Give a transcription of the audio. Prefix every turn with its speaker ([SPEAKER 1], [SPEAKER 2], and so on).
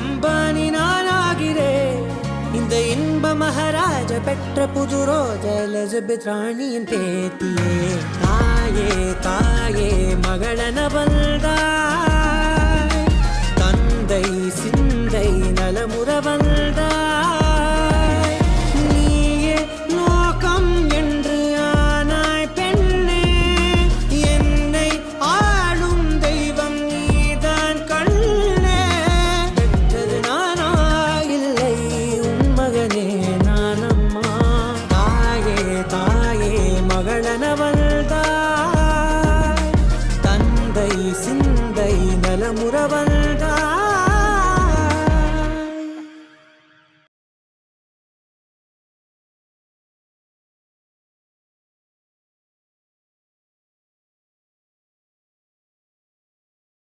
[SPEAKER 1] அம்பானி நானாகிறேன். இந்த இன்ப மகாராஜ பெற்ற புது ரோஜ எலிசபெத் ராணியின் பேத்தியே. தாயே தாயே மகளன வந்தாய், தந்தை சிந்தை நலமுற வந்தாய். நீயே லோகம் என்று ஆனாய் பெண்ணே, என்னை ஆளும் தெய்வம் நீதான் கண்ணே. பெற்றது நானா இல்லை உன் மகனே நானம்மா. தாயே தாயே மகளன வந்தாய், தந்தை சிந்தை நலமுற வந்தாய்.